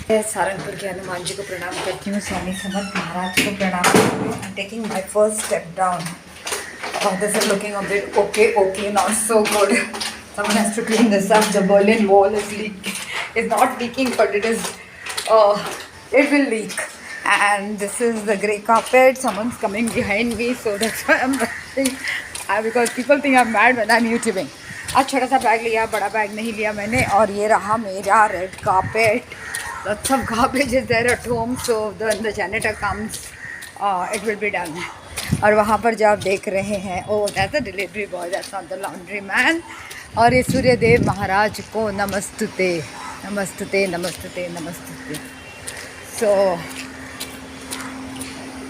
सारंगपुर के हनुमान जी को प्रणाम करती हूँ, स्वामी समर्थ महाराज को प्रणाम करती हूँ. I'm taking my first step down. Oh, this is looking a bit okay, not so good. Someone has to clean this up. The Berlin Wall is leaking. It's not leaking, but it will leak. And this is the grey carpet. Someone's coming behind me, so that's why I'm rushing. Because people think I'm mad when I'm YouTubing. आज छोटा सा bag लिया, बड़ा bag नहीं लिया मैंने. और ये रहा मेरा red carpet. Lots of garbage is there at home, so when the janitor comes, it will be done. और वहाँ पर जो आप देख रहे हैं, oh that's the delivery boy, that's not the laundry man. और ये सूर्यदेव महाराज को नमस्तुते, नमस्तुते, नमस्तुते, नमस्तुते. So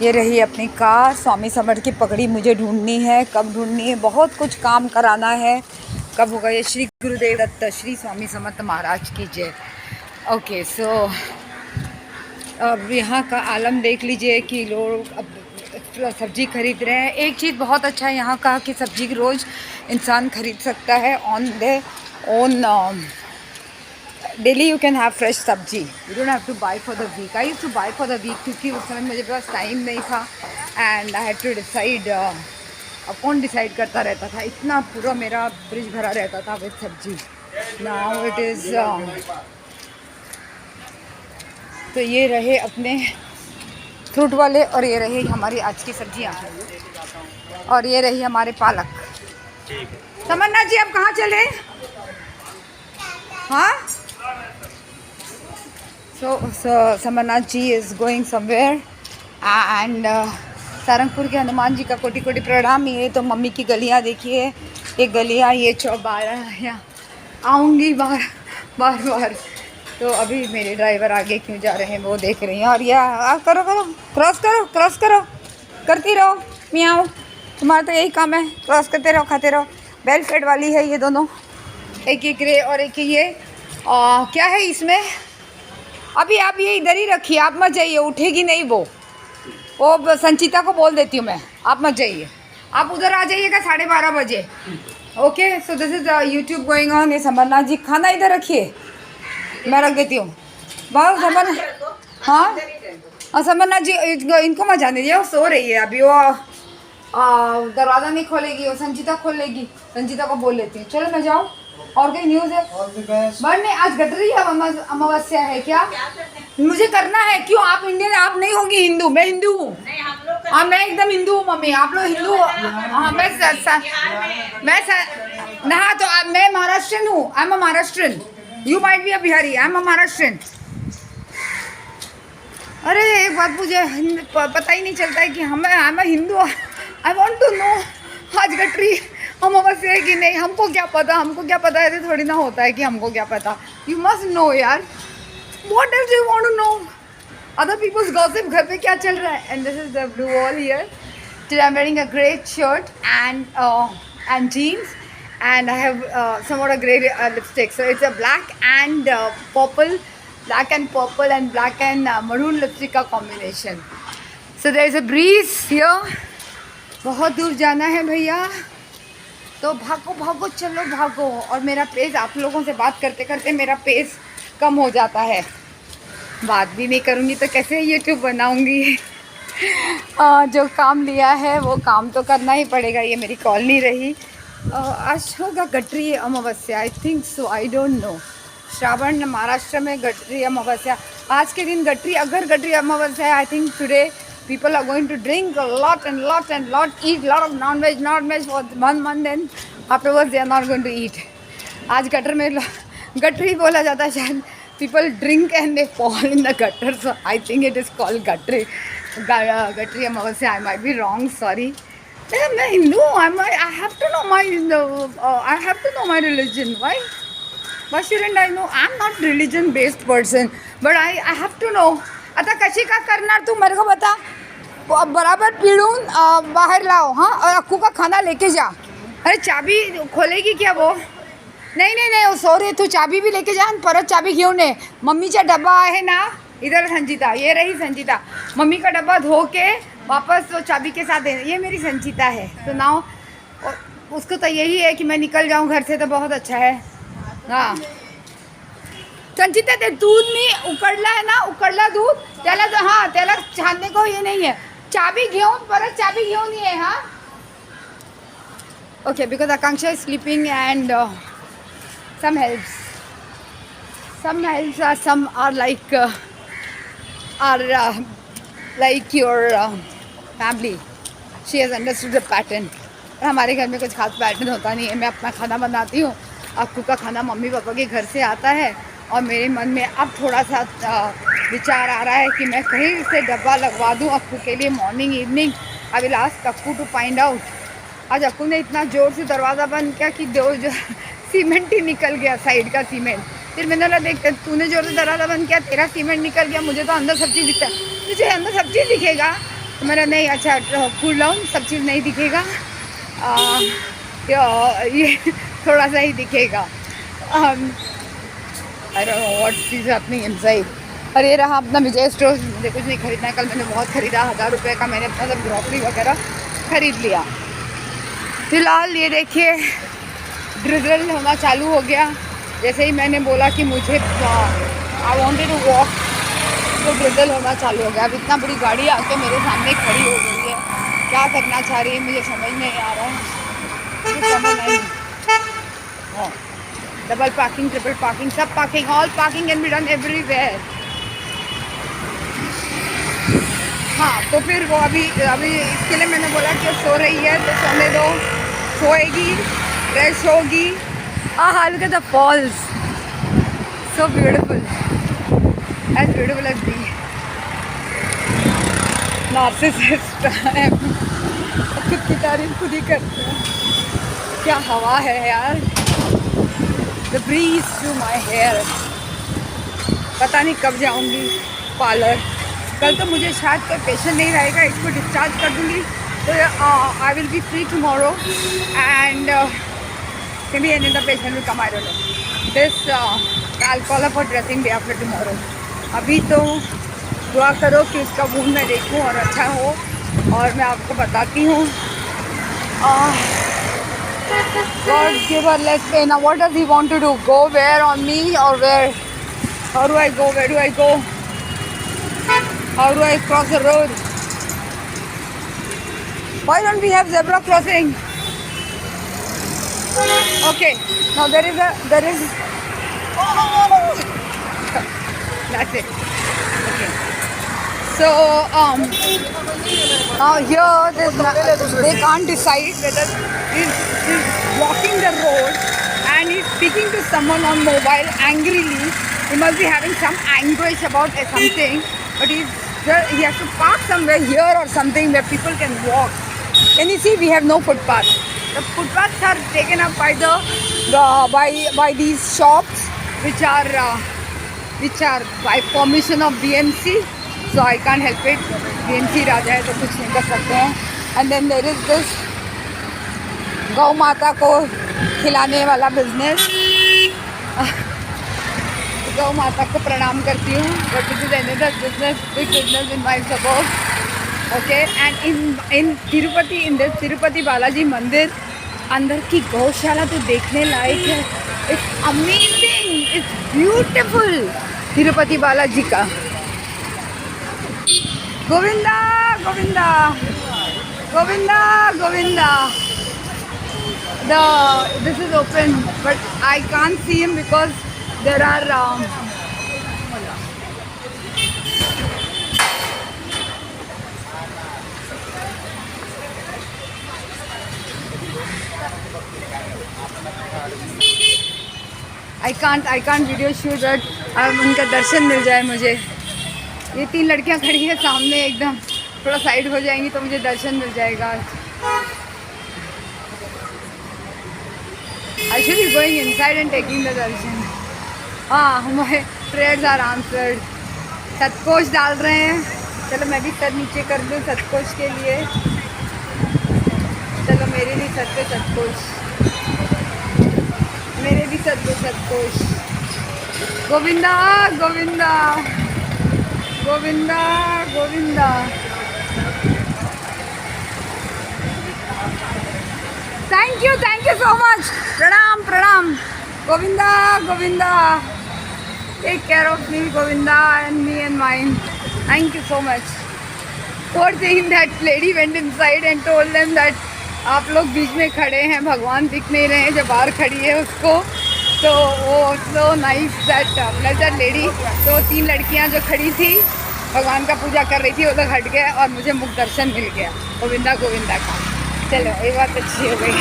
ये रही अपनी कार. स्वामी समर्थ की पगड़ी मुझे ढूंढनी है. कब ढूंढनी है? बहुत कुछ काम कराना है. कब होगा ये? श्री गुरुदेव दत्त, श्री स्वामी समर्थ महाराज की जय. ओके, सो अब यहाँ का आलम देख लीजिए कि लोग अब सब्ज़ी खरीद रहे हैं. एक चीज़ बहुत अच्छा है यहाँ का कि सब्ज़ी रोज़ इंसान खरीद सकता है. On the own daily you can have fresh sabzi. You don't have to buy for the week. I used to buy for the week क्योंकि उस समय मुझे पास टाइम नहीं था and I had to decide. अब कौन डिसाइड करता रहता था? इतना पूरा मेरा फ्रिज भरा रहता था विद सब्जी. नाउ इट इज़ तो ये रहे अपने फ्रूट वाले और ये रही हमारी आज की सब्जियाँ और ये रही हमारे पालक. तमन्ना जी अब कहाँ चले? हाँ, so Samannath ji is going somewhere and Sarangpur के हनुमान जी का कोटि कोटि प्रणाम. ये तो मम्मी की गलियाँ देखिए, ये गलियाँ, ये चौबारा यहाँ आऊँगी बार बार. तो अभी मेरे ड्राइवर आगे क्यों जा रहे हैं वो देख रही हैं. और यह करो क्रॉस करो करती रहो. मियाँ तुम्हारा तो यही काम है, क्रॉस करते रहो, खाते रहो. बेल फेड वाली है ये दोनों, एक ये ग्रे और एक ये. क्या है इसमें? अभी आप ये इधर ही रखिए, आप मत जाइए, उठेगी नहीं वो संचिता को बोल देती हूँ मैं, आप मत जाइए. आप उधर आ जाइएगा 12:30 बजे. Okay, so this is YouTube going on. ये समरनाथ जी खाना इधर रखिए, मैं रख देती हूँ. बहुत समर, हाँ समरनाथ जी इनको मत जाने दिया, वो सो रही है अभी. वो दरवाज़ा नहीं खोलेगी, वो संचिता खोल लेगी. संचिता को बोल लेती हूँ. चलो मैं जाऊँ. और कोई न्यूज़ है? बट नहीं, आज गटरी अमावस्या है क्या? मुझे करना है. क्यों? आप इंडियन, आप नहीं होगी हिंदू. मैं हिंदू हूँ. हाँ मैं एकदम हिंदू हूँ मम्मी. आप लोग हिंदू? हाँ मैं नहा तो मैं महाराष्ट्रन हूँ. I am a Maharashtrian. You might be a Bihari. I'm a Maharashtrian. अरे एक बात मुझे पता ही नहीं चलता है कि I'm a Hindu. I want to know आज गटरी अमावस्या है कि नहीं. हमको क्या पता ऐसे थोड़ी ना होता है कि हमको क्या पता. You must know यार. What else do you want to know? Other people's gossip. घर पे क्या चल रहा है? And this is the blue wall here. Today I'm wearing a grey shirt and jeans. And I have somewhat a grey lipstick. So it's a black and purple and black and maroon lipstick का combination. So there is a breeze here. बहुत दूर जाना है भैया, तो भागो चलो भागो. और मेरा पेस, आप लोगों से बात करते करते मेरा पेस कम हो जाता है. बात भी नहीं करूँगी तो कैसे YouTube बनाऊँगी. जो काम लिया है वो काम तो करना ही पड़ेगा. ये मेरी कॉल नहीं रही. आज होगा गटरी Amavasya. I think so, I don't no. Shravan Maharashtra में गटरी अमावस्या. आज के दिन अगर गटरी अमावस्या है, I think today people are going to drink lot and lot, eat lot of non veg for 1 month and afterwards they are not going to eat. आज gutter में गटरी बोला जाता है शायद. People drink and they fall in the gutter. So I think it is called Gatari Amavasya. I might be wrong, sorry. मैं हिंदू हूँ. I have to know my religion. Why shouldn't I know? I'm not religion based person, but I have to know. आता कशी का करणार तू मेरे को बता. बराबर पिळून बाहेर लाव. हाँ, और अक्कू का खाना लेके जा. अरे चाबी खोलेगी क्या वो? नाही सॉरी, तू चाबी भी लेके जा. परत चाबी घेऊन ये. मम्मीचा डब्बा आहे ना इधर. संचिता, ये रही संचिता. मम्मी का डब्बा धो के वापस तो चाबी के साथ देना. ये मेरी संचिता है. तो नाउ उसको तो यही है कि मैं निकल जाऊं घर से, तो बहुत अच्छा है. हाँ संचिता ते दूध मी उकडला आहे ना, उकडला दूध त्याला हां त्याला छानने को हे नाही आहे. चाबी घेऊन परत चाबी घेऊन ये. हां okay, because Akanksha is sleeping and some helps are some are like your family. She has understood the pattern. हमारे घर में कुछ खास पैटर्न होता नहीं है. मैं अपना खाना बनाती हूँ, अक्कू का खाना मम्मी पापा के घर से आता है, और मेरे मन में अब थोड़ा सा विचार आ रहा है कि मैं कहीं से डब्बा लगवा दूँ अक्कू के लिए morning evening. I will ask Akku to find out. आज अक्कू ने इतना ज़ोर से दरवाज़ा बंद किया कि जो सीमेंट ही निकल गया, साइड का सीमेंट. फिर मैंने बोला देख तूने जोर से दरवाज़ा बंद किया, तेरा सीमेंट निकल गया, मुझे तो अंदर सब चीज़ दिखता है. तुझे अंदर सब चीज़ दिखेगा? तो मेरा नहीं, अच्छा कूल डाउन, सब चीज़ नहीं दिखेगा, ये थोड़ा सा ही दिखेगा. आई don't know what is happening inside. और ये रहा अपना विजय स्टोर. मुझे कुछ नहीं खरीदना है. कल मैंने बहुत ख़रीदा, 1000 रुपये का मैंने अपना सब ग्रॉसरी वगैरह ख़रीद लिया. फिलहाल ये देखिए ड्रिजल होना चालू हो गया. जैसे ही मैंने बोला कि मुझे आई वांटेड टू वॉक, तो ड्रिजल होना चालू हो गया. अब इतना बड़ी गाड़ी आके मेरे सामने खड़ी हो गई है. क्या करना चाह रही है मुझे समझ नहीं आ रहा है. मुझे समझ नहीं. डबल पार्किंग, ट्रिपल पार्किंग, सब parking, all parking can be done everywhere. हाँ, तो फिर वो अभी इसके लिए मैंने बोला कि सो रही है तो सोने दो, सोएगी, फ्रेश होगी. look at the falls, so beautiful, as beautiful as me. Narcissist है, खुद की तारीफ खुद ही करते हैं. क्या हवा है यार. The breeze through my hair. पता नहीं कब जाऊंगी पार्लर. कल तो मुझे शायद कोई पेशेंट नहीं रहेगा, इसको डिस्चार्ज कर दूंगी. तो I will be free tomorrow and maybe another patient will come, I don't know. This I'll call her for dressing day after tomorrow. अभी तो दुआ करो कि उसका वूंड मैं देखूं और अच्छा हो, और मैं आपको बताती हूँ. God give her less pain. Now what does he want to do? Go where, on me or where? How do I go? Where do I go? How do I cross the road? Why don't we have zebra crossing? Okay, now there is oh, that's it. Okay, so now here they can't decide whether he's walking the road and he's speaking to someone on mobile angrily. He must be having some anguish about something, but he has to park somewhere here or something where people can walk. Can you see we have no footpath? The footpaths are taken up by these shops which are by permission of BMC. So I can't help it. BMC राजा है तो कुछ नहीं कर सकते हैं. And then there is this गौ माता को खिलाने वाला बिजनेस. गौ माता को प्रणाम करती हूँ. But it is another business, big business in my suburb. Okay, and in Tirupati, in this Tirupati Balaji मंदिर, अंदर की गौशाला तो देखने लायक है. It's amazing, it's beautiful. Tirupati Balaji का Govinda Govinda Govinda Govinda. This is open, but I can't see him because there are I can't video shoot, but उनका दर्शन मिल जाए मुझे. ये 3 लड़कियां खड़ी हैं सामने, एकदम थोड़ा साइड हो जाएंगी तो मुझे दर्शन मिल जाएगा. I should be going inside and taking the darshan. हाँ, हमारे prayers are answered. सतकोश डाल रहे हैं. चलो मैं भी सर नीचे कर दूँ सतकोश के लिए. चलो मेरे लिए सर पे सतकोश, मेरे भी सर पे सतकोश. Govinda Govinda Govinda Govinda. Thank you so much. प्रणाम प्रणाम. Govinda Govinda. Take care of me, Govinda, and me and mine. Thank you so much. Poor thing, that lady went inside and told them that आप लोग बीच में खड़े हैं, भगवान दिख नहीं रहे हैं, जब बाहर खड़ी है उसको। तो वो so nice that bless that lady। तो 3 लड़कियां जो खड़ी थी भगवान का पूजा कर रही थी, वो लोग हट गए और मुझे मुख दर्शन मिल गया गोविंदा गोविंदा का। चलो ये बात अच्छी हो गई।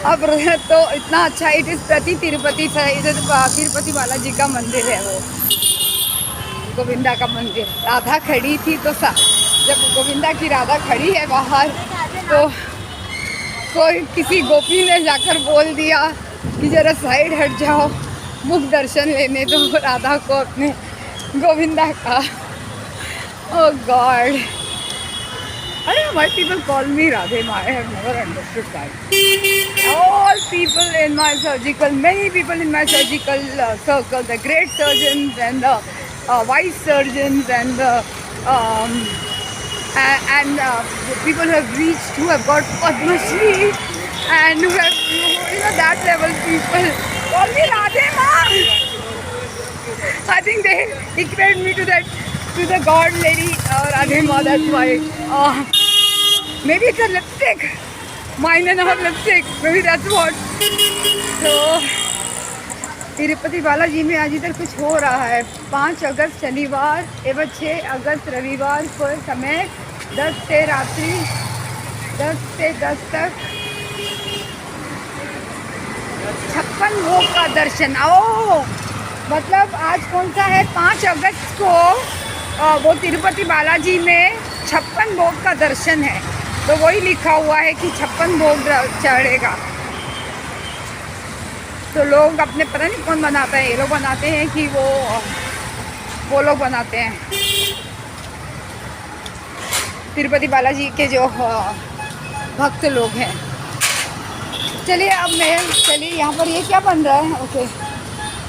अब तो इतना अच्छा, इट इज़ प्रति तिरुपति से, इधर तिरुपति बालाजी का मंदिर है, वो गोविंदा का मंदिर। राधा खड़ी थी तो जब गोविंदा की राधा खड़ी है बाहर, तो कोई किसी गोपी ने जाकर बोल दिया कि ज़रा साइड हट जाओ, मुख दर्शन लेने दो राधा को अपने गोविंदा का। ओह गॉड, अरे why people call me Radhe Ma? I have never understood that. All people in my surgical, many people in my surgical circle, the great surgeons and the vice surgeons and the people who have reached, who have got Padma Shri and who have, you know, that level people call me Radhe Ma. I think they equate me to that, to the god lady Radhe Ma. That's why. Maybe it's a lipstick. Mine and her lipstick. Maybe that's what. So Tirupati Balaji में आज इधर कुछ हो रहा है। 5 अगस्त शनिवार एवं 6 अगस्त रविवार को समय 10 से रात्रि 10 से 10 तक 56 भोग का दर्शन। ओ मतलब आज कौन सा है? 5 अगस्त को वो तिरुपति बालाजी में 56 भोग का दर्शन है। तो वही लिखा हुआ है कि 56 भोग चढ़ेगा। तो लोग अपने, पता नहीं कौन बनाता है, ये लोग बनाते हैं कि वो लोग बनाते हैं, तिरुपति बालाजी के जो भक्त लोग हैं। चलिए अब चलिए यहाँ पर ये क्या बन रहा है? ओके,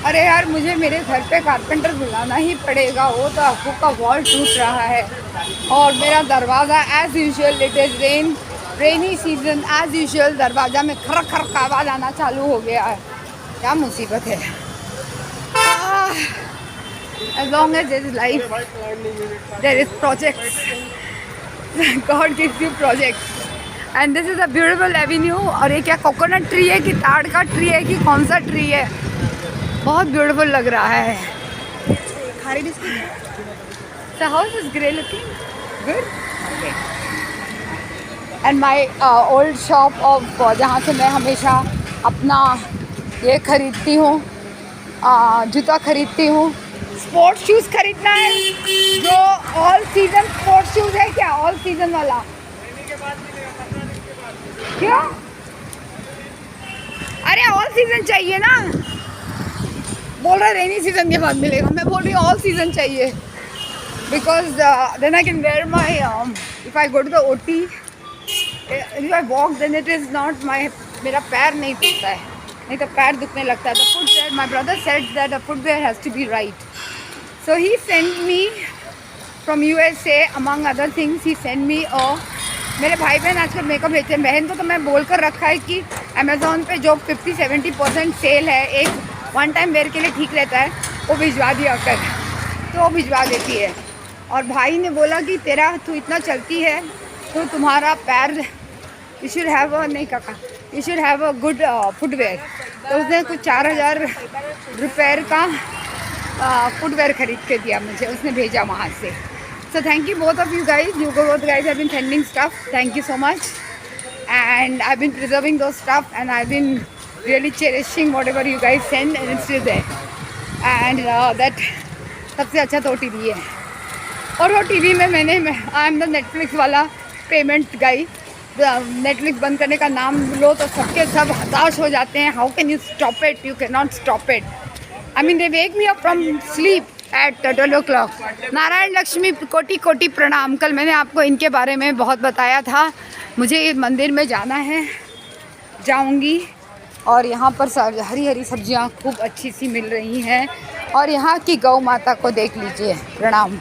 अरे यार मुझे मेरे घर पे कारपेंटर बुलाना ही पड़ेगा, वो तो आपको का वॉल टूट रहा है और मेरा दरवाज़ा as usual, it is rainy season, as usual दरवाज़ा में खर खर का आवाज़ आना चालू हो गया है। क्या मुसीबत है। As long as there is life, there is projects. God gives you projects. And this is a beautiful avenue। और ये क्या कोकोनट ट्री है कि ताड़ का ट्री है कि कौन सा ट्री है? बहुत ब्यूटीफुल लग रहा है। The house is grey looking. Good. Okay. And my old shop of जहाँ से मैं हमेशा अपना ये खरीदती हूँ, जूता खरीदती हूँ। स्पोर्ट्स शूज़ खरीदना है, जो ऑल सीजन स्पोर्ट्स शूज़ है क्या? ऑल सीजन वाला क्यों? अरे ऑल सीजन चाहिए ना, बोल रहा रेनी सीजन के बाद मिलेगा, मैं बोल रही हूँ ऑल सीजन चाहिए। Because then I can wear my, if I go to the OT, if I walk then it is not my, मेरा पैर नहीं टूटता है, नहीं तो पैर दुखने लगता है। The footwear, my brother said that the footwear has to be right. So he send me from USA, among other things he send me. और मेरे भाई बहन आजकल मेकअप भेजते हैं। बहन को तो मैं बोल कर रखा है कि अमेज़ॉन पे जो 50-70% सेल है, एक वन टाइम वेयर के लिए ठीक रहता है, वो भिजवा दिया कर, तो वो भिजवा देती है। और भाई ने बोला कि तेरा तू इतना चलती है तो तुम्हारा पैर, यू शुड हैव अ, नहीं काका, you should have a good footwear. तो उसने कुछ 4000 रुपये का फुटवेयर खरीद के दिया मुझे, उसने भेजा वहाँ से। So thank you both of you guys, you both guys have been sending stuff, thank you so much. And I been preserving those stuff and I been really cherishing whatever you guys send and it's still there and that सबसे अच्छा तो TV है। और वो TV में मैंने, I am the Netflix वाला payment गाई। नेटफ्लिक्स बंद करने का नाम लो तो सबके सब हताश हो जाते हैं। How can you stop it? You can not stop it. I mean they wake me up from sleep at 12 o'clock। Narayan Lakshmi कोटि कोटि प्रणाम। कल मैंने आपको इनके बारे में बहुत बताया था। मुझे इस मंदिर में जाना है, जाऊंगी। और यहाँ पर हरी हरी सब्जियाँ खूब अच्छी सी मिल रही हैं। और यहाँ की गौ माता को देख लीजिए, प्रणाम।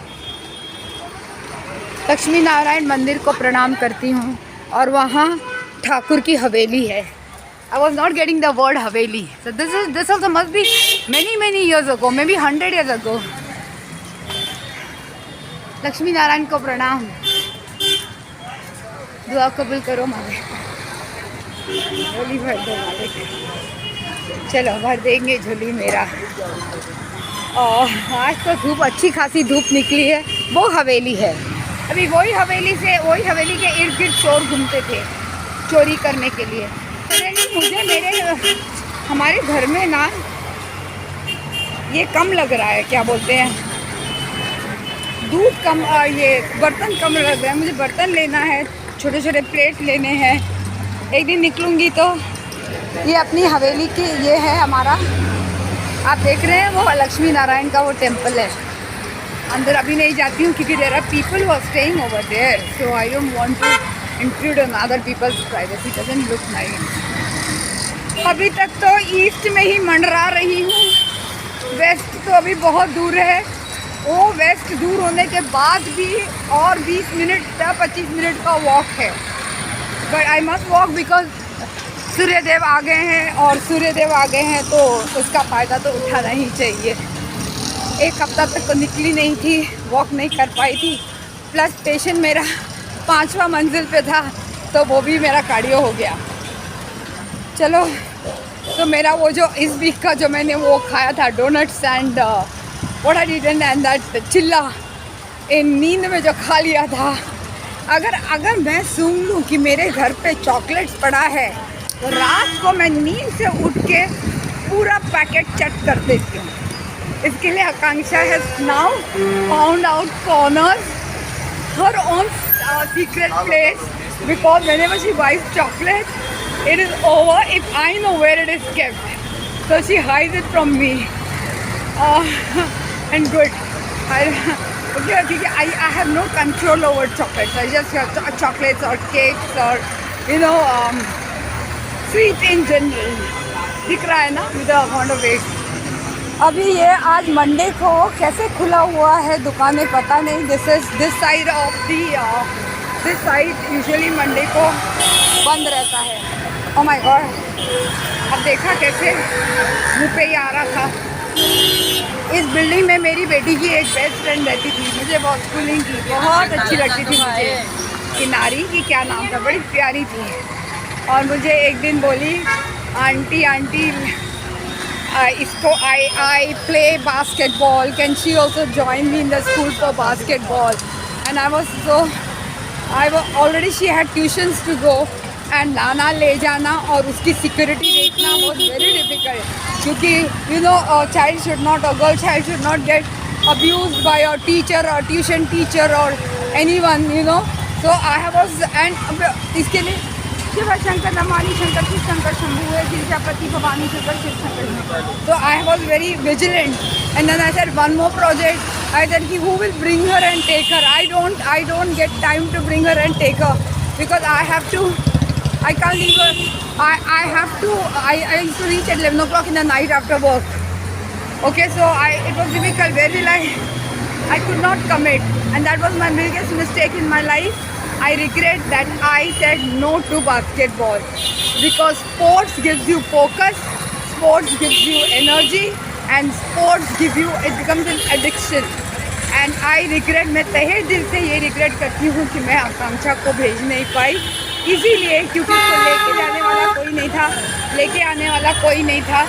लक्ष्मी नारायण मंदिर को प्रणाम करती हूँ। और वहाँ ठाकुर की हवेली है। I was not getting the word Haveli. So this also must be many years ago, maybe 100 years ago. Lakshmi Narayan को प्रणाम, दुआ कबूल करो मालिक, झोली भर दो मालिक। चलो भर देंगे झोली मेरा। और आज तो धूप, अच्छी खासी धूप निकली है। वो हवेली है, अभी वही हवेली के इर्द गिर्द चोर घूमते थे चोरी करने के लिए। मुझे हमारे घर में ना ये कम लग रहा है, क्या बोलते हैं, दूध कम, ये बर्तन कम लग रहा है। मुझे बर्तन लेना है, छोटे छोटे प्लेट लेने हैं। एक दिन निकलूँगी तो ये अपनी हवेली की, ये है हमारा, आप देख रहे हैं वो लक्ष्मी नारायण का वो टेम्पल है। अंदर अभी नहीं जाती हूँ क्योंकि there are people who are staying over there, so I don't want to intrude on other people's privacy, doesn't look nice. अभी तक तो ईस्ट में ही मंडरा रही हूँ, वेस्ट तो अभी बहुत दूर है। वो वेस्ट दूर होने के बाद भी और 20 मिनट या 25 मिनट का वॉक है, but I must walk because Suryadev आ गए हैं, और सूर्यदेव आ गए हैं तो उसका फ़ायदा तो उठाना ही चाहिए। एक हफ्ता तक तो निकली नहीं थी, वॉक नहीं कर पाई थी, प्लस पेशेंट मेरा 5वां मंजिल पे था तो वो भी मेरा कार्डियो हो गया। चलो, तो मेरा वो जो इस वीक का जो मैंने वो खाया था donuts and what I did and that चिल्ला, इन नींद में जो खा लिया था, अगर मैं सुन लूँ कि मेरे घर पे चॉकलेट्स पड़ा है तो रात को मैं नींद से उठ के पूरा पैकेट चट कर देती हूँ। इसके लिए Akanksha has now found out corners, her own secret place, because whenever she buys chocolate, it is over if I know where it is kept, so she hides it from me. And good, okay, I have no control over chocolates. I just have chocolates or cakes or sweet in general. दिख रहा है ना with the amount of weight. अभी ये आज Monday को कैसे खुला हुआ है दुकानें पता नहीं। This side of the, this side usually Monday को बंद रहता है। ओह माय गॉड, अब देखा कैसे मुँह पे ही आ रहा था। इस बिल्डिंग में मेरी बेटी की एक बेस्ट फ्रेंड रहती थी, मुझे बहुत स्कूलिंग की बहुत अच्छी लगती थी मुझे। किनारी की क्या नाम था, बड़ी प्यारी थी। और मुझे एक दिन बोली, आंटी इसको I play basketball, can she also join me in the school for basketball. And I was already she had tuitions to go, and लाना ले जाना और उसकी सिक्योरिटी देखना वॉज वेरी डिफिकल्ट, क्योंकि चाइल्ड शुड नॉट, और girl child should not get abused by your teacher और tuition teacher और anyone, so I was, and इसके लिए शिव शंकर नमानि शंकर शिव शंकर शंभु है गिरिजापति भवानी शंकर शिव शंकर। तो I was very vigilant, and then I said one more project, I said कि who will bring her and take her. I don't get time to bring her and take her because I have to, I can't leave her. I have to. I used to reach at 11 o'clock in the night after work. Okay, so it was difficult. Very I could not commit, and that was my biggest mistake in my life. I regret that I said no to basketball, because sports gives you focus, sports gives you energy, and sports give you, it becomes an addiction. And I regret, मैं तहे दिल से ये regret करती हूँ कि मैं आकांक्षा को भेज नहीं पाई, इसीलिए क्योंकि उसको लेके जाने वाला कोई नहीं था, लेके आने वाला कोई नहीं था।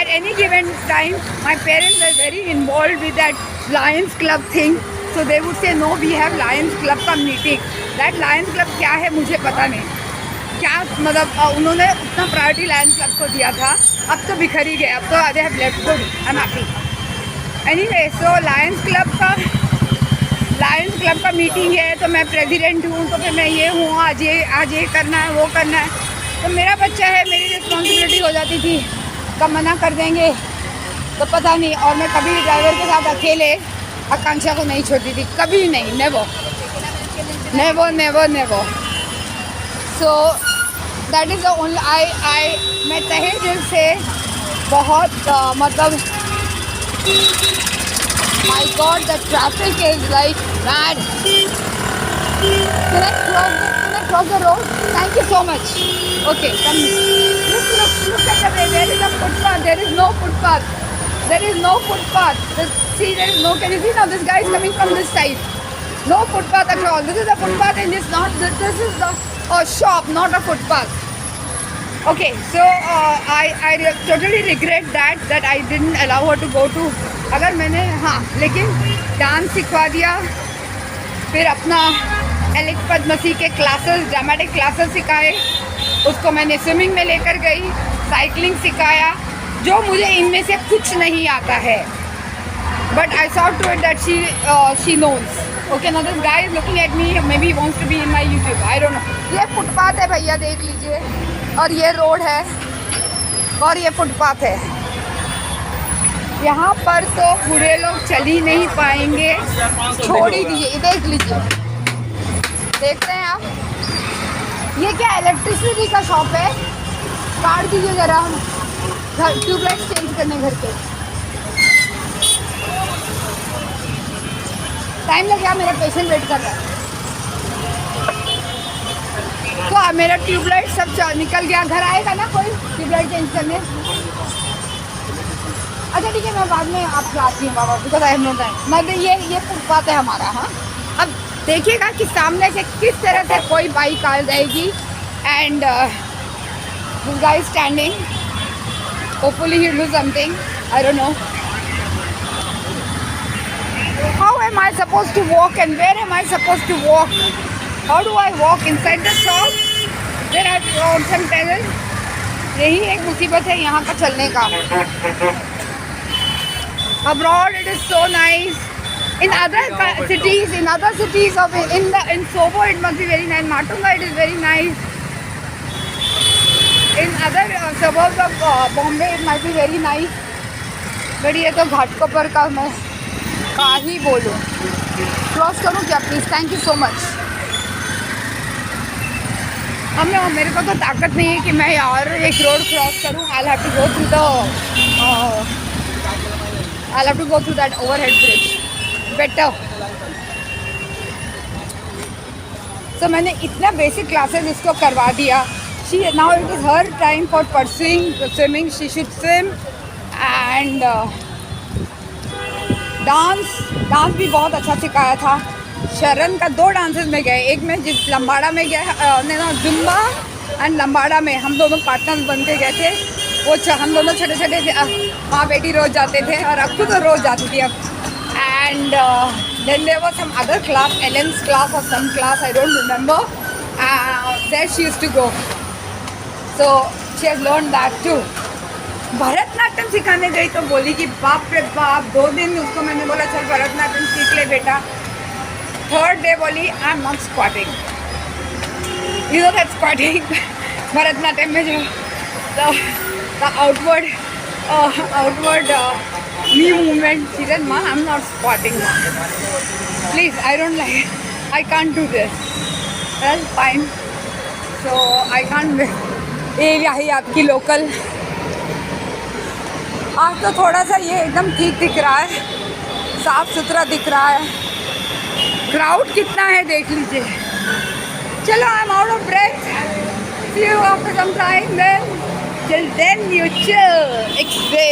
At any given time, my parents were very involved with that Lions Club thing, so they would say, no, we have Lions Club का meeting. That Lions Club क्या है मुझे पता नहीं, क्या मतलब उन्होंने उतना प्रायोरिटी Lions Club को दिया था, अब तो बिखर ही गए, अब तो they have left, good, I'm happy. Anyway, so Lions Club का मीटिंग है, तो मैं प्रेसिडेंट हूँ, तो फिर मैं ये हूँ, आज ये करना है, वो करना है, तो मेरा बच्चा है, मेरी रिस्पॉन्सिबिलिटी हो जाती थी, कब मना कर देंगे तो पता नहीं। और मैं कभी ड्राइवर के साथ अकेले आकांक्षा को नहीं छोड़ती थी, कभी नहीं, never. So that is the only, मैं तहे दिल से बहुत मतलब, my God, the traffic is like mad. Can I cross the road. Thank you so much. Okay, come. Look at the way. There is a footpath. There is no footpath. There is no footpath. See, there is no. Can you see now? This guy is coming from this side. No footpath at all. This is a footpath, and this not. This is the shop, not a footpath. Okay, so I totally regret that I didn't allow her to go to. अगर मैंने हाँ, लेकिन dance सिखवा दिया, फिर अपना Alex Padamsee के classes, dramatic classes सिखाए, उसको मैंने स्विमिंग में लेकर गई, साइकिलिंग सिखाया, जो मुझे इनमें से कुछ नहीं आता है. But I saw to it that she knows. Okay, now this guy is looking at me, maybe wants to be in my YouTube, I don't know. ये फुटपाथ है भैया, देख लीजिए, और ये रोड है, और ये फुटपाथ है. यहाँ पर तो बूढ़े लोग चल ही नहीं पाएंगे, छोड़ ही दीजिए. देख लीजिए, देखते हैं आप. ये क्या इलेक्ट्रिसिटी का शॉप है? काट दीजिए ज़रा, घर ट्यूबलाइट चेंज करने घर के. टाइम लग गया, मेरा पेशेंट वेट कर रहा है. तो मेरा ट्यूबलाइट सब निकल गया. घर आएगा ना कोई ट्यूबलाइट चेंज करने? अच्छा ठीक है, मैं बाद में आपको आती हूँ बाबा, because I have no time. मतलब ये फुटपाथ है हमारा. हाँ, अब देखिएगा कि सामने से किस तरह से कोई बाइक आ जाएगी. And this guy is standing, hopefully he will do something, I don't know. How am I suppose to walk and where am I suppose to walk? How do I walk inside the shop? There are some terror. यही एक मुसीबत है यहाँ का चलने का. Abroad it is so nice. In other cities of in Sobo it must be very nice. Matunga it is very nice. In other suburbs of Bombay it might be very nice. But ये तो घाटकोपर का मैं क्या ही बोलूँ. Cross करूँ क्या please? Thank you so much. मेरे को तो ताकत नहीं है कि मैं और एक रोड क्रॉस करूँ. I'll have to go through that overhead bridge. Better. So मैंने इतना बेसिक क्लासेस इसको करवा दिया. Now it is her time for pursuing swimming. She should swim and dance भी बहुत अच्छा सिखाया था. शरण का 2 डांसेस में गए. एक में जिस लम्बाड़ा में गया, जुम्बा एंड लम्बाड़ा में हम दोनों पार्टनर्स बन के गए थे. वो हम दोनों छोटे छोटे माँ बेटी रोज़ जाते थे, और अक्कू तो रोज़ जाती थी अब. And then there was some other class, एलेंस क्लास और some class, I don't remember. There she used to go, so she has learn that too. Bharatanatyam सिखाने गई तो बोली कि बाप रे बाप. 2 दिन उसको मैंने बोला चल भरतनाट्यम सीख ले बेटा. 3rd डे बोली I am not squatting. You know that squatting Bharatanatyam में जो the outward knee movement. She said, "Ma, I'm not squatting. Please, I don't like. I can't do this." Well, fine. So I can't. ये यही आपकी local. आज तो थोड़ा सा ये एकदम ठीक दिख रहा है, साफ सुथरा दिख रहा है. क्राउड कितना है देख लीजिए. चलो, I am out of breath. See you after some time then. Till then, you chill, exhale.